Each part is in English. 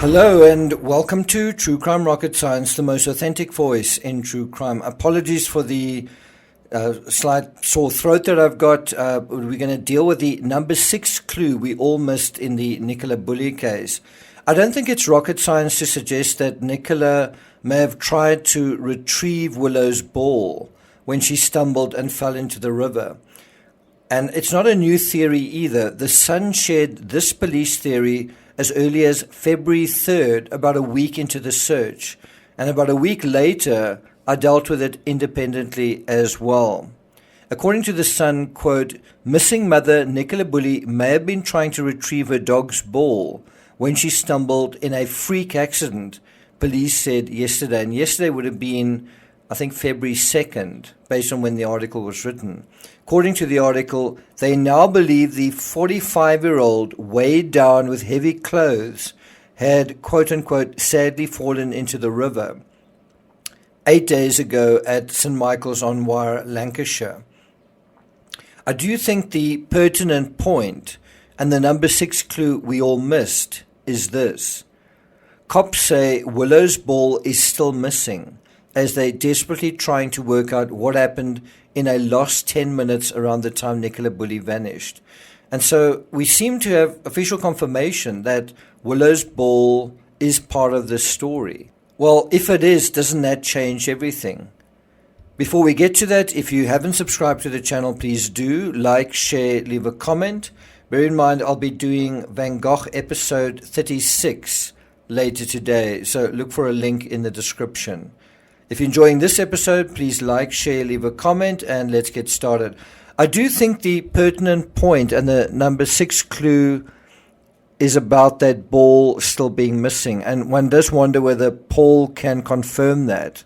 Hello and welcome to True Crime Rocket Science, the most authentic voice in true crime. Apologies for the slight sore throat that I've got. We're going to deal with the number 6 clue we all missed in the Nicola Bulley case. I don't think it's rocket science to suggest that Nicola may have tried to retrieve Willow's ball when she stumbled and fell into the river. And it's not a new theory either. The Sun shared this police theory as early as February 3rd, about a week into the search. And about a week later, I dealt with it independently as well. According to the Sun, quote, missing mother Nicola Bulley may have been trying to retrieve her dog's ball when she stumbled in a freak accident, police said yesterday. And yesterday would have been, I think, February 2nd, based on when the article was written. According to the article, they now believe the 45-year-old, weighed down with heavy clothes, had, quote-unquote, sadly fallen into the river 8 days ago at St. Michael's-on-Wyre, Lancashire. I do think the pertinent point and the number 6 clue we all missed is this. Cops say Willow's ball is still missing, as they're desperately trying to work out what happened in a lost 10 minutes around the time Nicola Bulley vanished. And so we seem to have official confirmation that Willow's ball is part of this story. Well, if it is, doesn't that change everything? Before we get to that, if you haven't subscribed to the channel, please do like, share, leave a comment. Bear in mind, I'll be doing Van Gogh episode 36 later today, so look for a link in the description. If you're enjoying this episode, please like, share, leave a comment, and let's get started. I do think the pertinent point and the number 6 clue is about that ball still being missing. And one does wonder whether Paul can confirm that.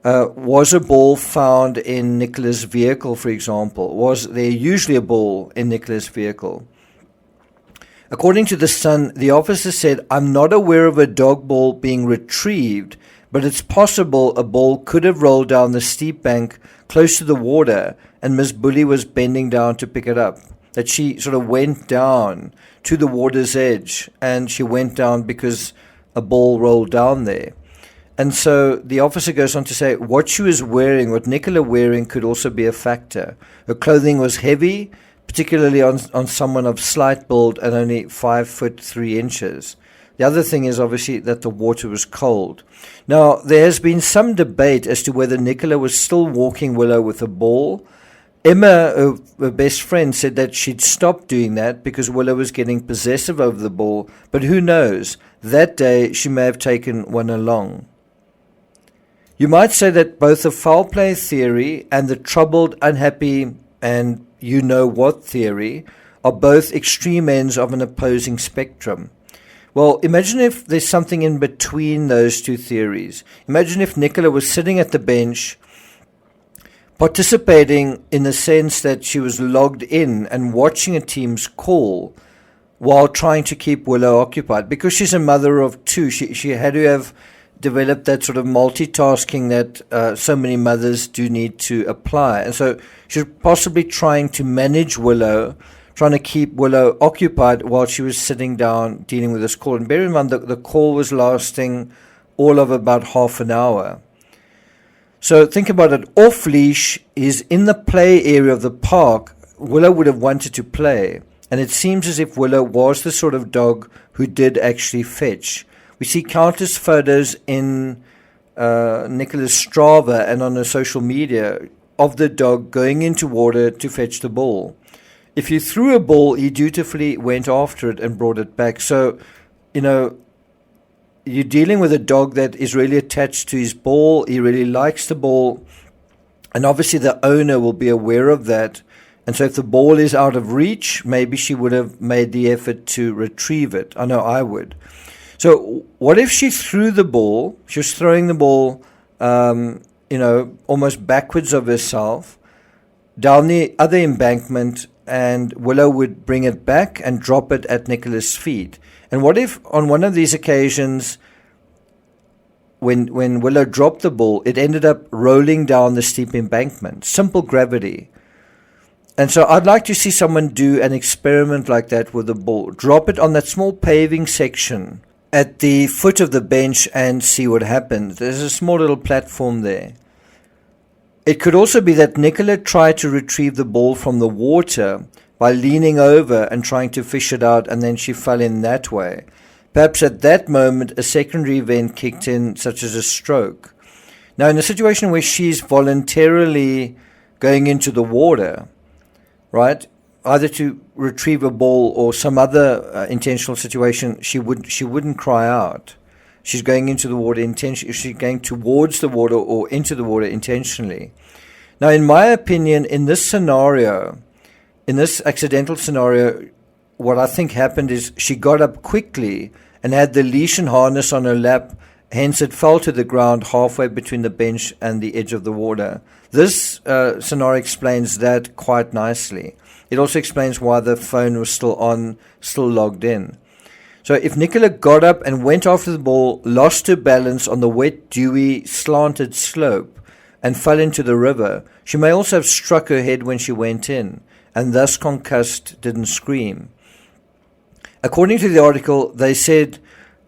Was a ball found in Nicola's vehicle, for example? Was there usually a ball in Nicola's vehicle? According to the Sun, the officer said, I'm not aware of a dog ball being retrieved, but it's possible a ball could have rolled down the steep bank close to the water and Miss Bulley was bending down to pick it up. That she sort of went down to the water's edge and she went down because a ball rolled down there. And so the officer goes on to say what she was wearing, what Nicola wearing, could also be a factor. Her clothing was heavy, particularly on someone of slight build and only 5'3". The other thing is obviously that the water was cold. Now, there has been some debate as to whether Nicola was still walking Willow with a ball. Emma, her best friend, said that she'd stopped doing that because Willow was getting possessive over the ball. But who knows? That day, she may have taken one along. You might say that both the foul play theory and the troubled, unhappy, and you-know-what theory are both extreme ends of an opposing spectrum. Well, imagine if there's something in between those two theories. Imagine if Nicola was sitting at the bench, participating in the sense that she was logged in and watching a team's call while trying to keep Willow occupied. Because she's a mother of 2, she had to have developed that sort of multitasking that so many mothers do need to apply. And so she's possibly trying to manage Willow, trying to keep Willow occupied while she was sitting down dealing with this call. And bear in mind that the call was lasting all of about half an hour. So think about it. Off leash is in the play area of the park. Willow would have wanted to play. And it seems as if Willow was the sort of dog who did actually fetch. We see countless photos in Nicola's Strava and on her social media of the dog going into water to fetch the ball. If you threw a ball, he dutifully went after it and brought it back. So, you're dealing with a dog that is really attached to his ball. He really likes the ball. And obviously the owner will be aware of that. And so if the ball is out of reach, maybe she would have made the effort to retrieve it. I know I would. So what if she threw the ball? She was throwing the ball, almost backwards of herself, down the other embankment, and Willow would bring it back and drop it at Nicola's feet. And what if on one of these occasions, when Willow dropped the ball, it ended up rolling down the steep embankment? Simple gravity. And so I'd like to see someone do an experiment like that with the ball. Drop it on that small paving section at the foot of the bench and see what happened. There's a small little platform there. It could also be that Nicola tried to retrieve the ball from the water by leaning over and trying to fish it out, and then she fell in that way. Perhaps at that moment a secondary event kicked in, such as a stroke. Now, in a situation where she's voluntarily going into the water, right, either to retrieve a ball or some other intentional situation, she wouldn't cry out. She's going into the water intentionally. She's going towards the water or into the water intentionally. Now, in my opinion, in this scenario, in this accidental scenario, what I think happened is she got up quickly and had the leash and harness on her lap. Hence, it fell to the ground halfway between the bench and the edge of the water. This scenario explains that quite nicely. It also explains why the phone was still on, still logged in. So if Nicola got up and went after the ball, lost her balance on the wet, dewy, slanted slope, and fell into the river, she may also have struck her head when she went in, and thus concussed, didn't scream. According to the article, they said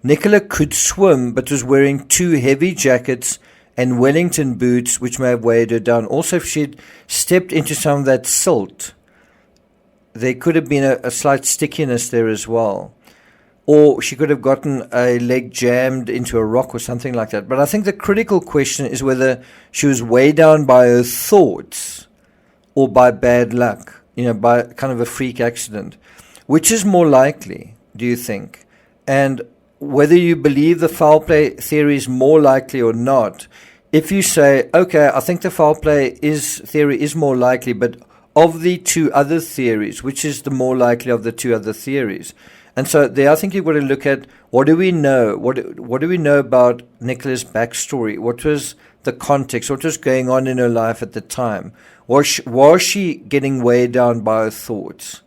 Nicola could swim, but was wearing 2 heavy jackets and Wellington boots, which may have weighed her down. Also, if she'd stepped into some of that silt, there could have been a slight stickiness there as well. Or she could have gotten a leg jammed into a rock or something like that. But I think the critical question is whether she was weighed down by her thoughts or by bad luck, by kind of a freak accident. Which is more likely, do you think? And whether you believe the foul play theory is more likely or not, if you say, okay, I think the foul play theory is more likely, but of the 2 other theories, which is the more likely of the 2 other theories? And so there, I think you've got to look at, what do we know? What do we know about Nicola's backstory? What was the context? What was going on in her life at the time? Was she getting weighed down by her thoughts?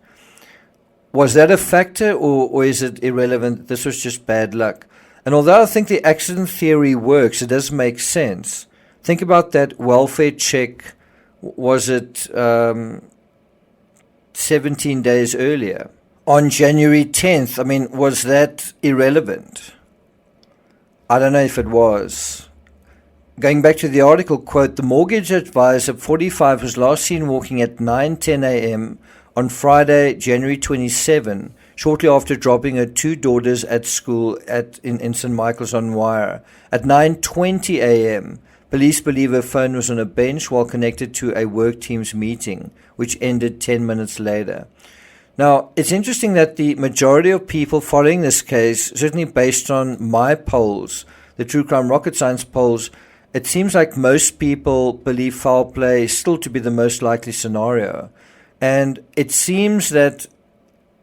Was that a factor, or is it irrelevant? This was just bad luck. And although I think the accident theory works, it does make sense. Think about that welfare check. Was it 17 days earlier? On January 10th, was that irrelevant? I don't know if it was. Going back to the article, quote, the mortgage advisor, 45, was last seen walking at 9:10 a.m. on Friday, January 27, shortly after dropping her 2 daughters at school in St. Michael's on Wire. At 9:20 a.m., police believe her phone was on a bench while connected to a work team's meeting, which ended 10 minutes later. Now, it's interesting that the majority of people following this case, certainly based on my polls, the True Crime Rocket Science polls, it seems like most people believe foul play still to be the most likely scenario. And it seems that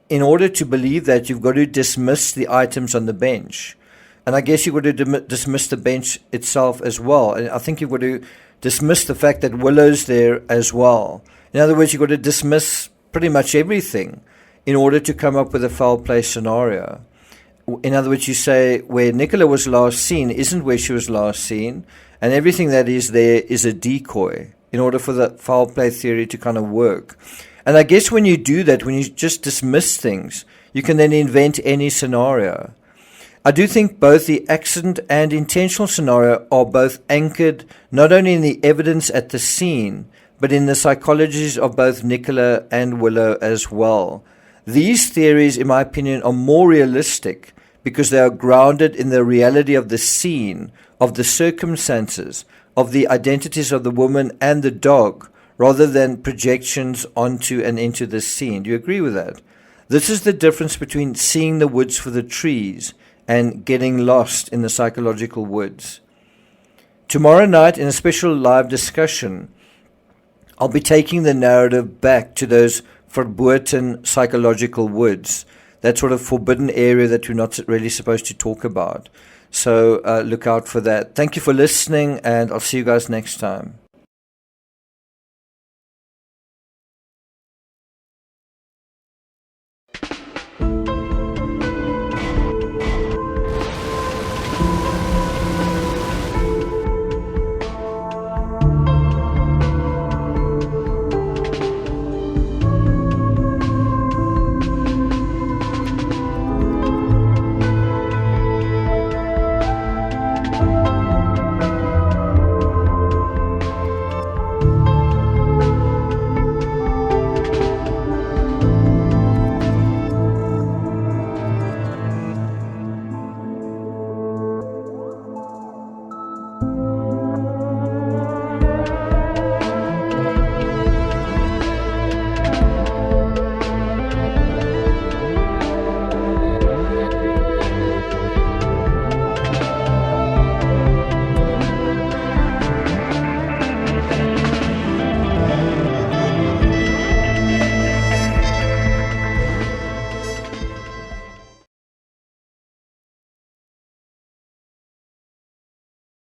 in order to believe that, you've got to dismiss the items on the bench. And I guess you've got to dismiss the bench itself as well. And I think you've got to dismiss the fact that Willow's there as well. In other words, you've got to dismiss pretty much everything in order to come up with a foul play scenario. In other words, you say where Nicola was last seen isn't where she was last seen, and everything that is there is a decoy in order for the foul play theory to kind of work. And I guess when you do that, when you just dismiss things, you can then invent any scenario. I do think both the accident and intentional scenario are both anchored not only in the evidence at the scene, but in the psychologies of both Nicola and Willow as well. These theories, in my opinion, are more realistic because they are grounded in the reality of the scene, of the circumstances, of the identities of the woman and the dog, rather than projections onto and into the scene. Do you agree with that? This is the difference between seeing the woods for the trees and getting lost in the psychological woods. Tomorrow night, in a special live discussion, I'll be taking the narrative back to those verboten psychological woods, that sort of forbidden area that we're not really supposed to talk about. So look out for that. Thank you for listening, and I'll see you guys next time.